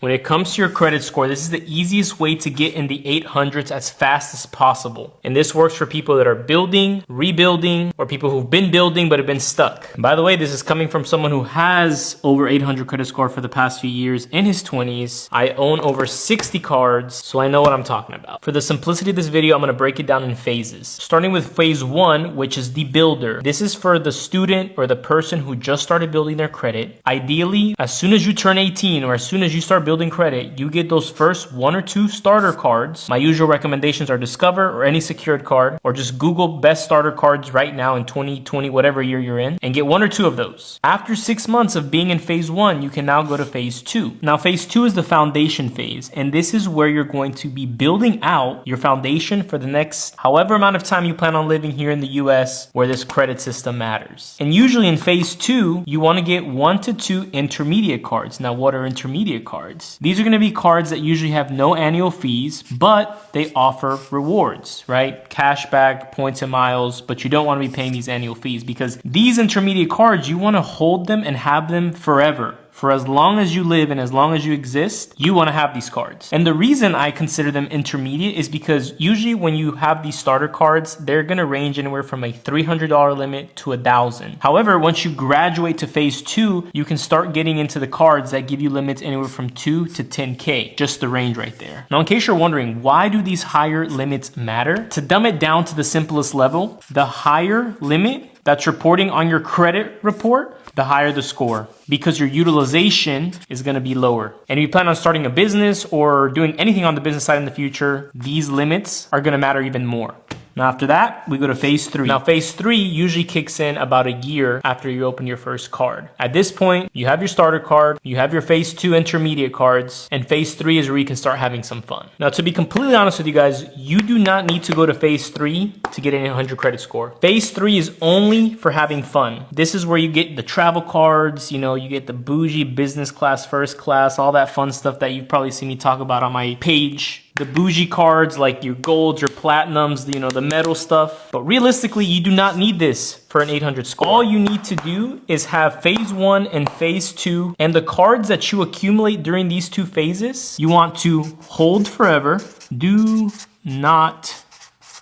When it comes to your credit score, this is the easiest way to get in the 800s as fast as possible. And this works for people that are building, rebuilding, or people who've been building but have been stuck. And by the way, this is coming from someone who has over 800 credit score for the past few years in his 20s. I own over 60 cards, so I know what I'm talking about. For the simplicity of this video, I'm gonna break it down in phases. Starting with phase 1, which is the builder. This is for the student or the person who just started building their credit. Ideally, as soon as you turn 18 or as soon as you start building credit, you get those first 1 or 2 starter cards. My usual recommendations are Discover or any secured card, or just Google best starter cards right now in 2020, whatever year you're in, and get 1 or 2 of those. After 6 months of being in phase 1, you can now go to phase 2. Now, phase 2 is the foundation phase, and this is where you're going to be building out your foundation for the next however amount of time you plan on living here in the US, where this credit system matters. And usually in phase 2, you want to get 1 to 2 intermediate cards. Now, what are intermediate cards? These are going to be cards that usually have no annual fees, but they offer rewards, right? Cashback, points and miles, but you don't want to be paying these annual fees, because these intermediate cards, you want to hold them and have them forever. For as long as you live and as long as you exist, you want to have these cards. And the reason I consider them intermediate is because usually when you have these starter cards, they're going to range anywhere from a $300 limit to $1,000. However, once you graduate to phase 2, you can start getting into the cards that give you limits anywhere from 2 to 10K, just the range right there. Now, in case you're wondering, why do these higher limits matter? To dumb it down to the simplest level, the higher limit that's reporting on your credit report, the higher the score, because your utilization is going to be lower. And if you plan on starting a business or doing anything on the business side in the future, these limits are going to matter even more. Now, after that, we go to phase 3. Now, phase 3 usually kicks in about a year after you open your first card. At this point, you have your starter card, you have your phase 2 intermediate cards, and phase 3 is where you can start having some fun. Now, to be completely honest with you guys, you do not need to go to phase 3 to get an 800 credit score. Phase 3 is only for having fun. This is where you get the travel cards, you know, you get the bougie business class, first class, all that fun stuff that you've probably seen me talk about on my page. The bougie cards, like your golds, your platinums, you know, the metal stuff. But realistically, you do not need this for an 800 score. All you need to do is have phase 1 and phase 2, and the cards that you accumulate during these 2 phases, you want to hold forever. Do not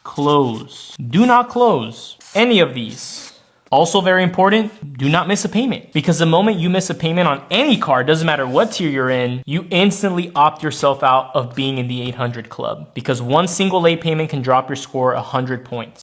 close. Do not close any of these. Also very important, do not miss a payment, because the moment you miss a payment on any card, doesn't matter what tier you're in, you instantly opt yourself out of being in the 800 club, because one single late payment can drop your score 100 points.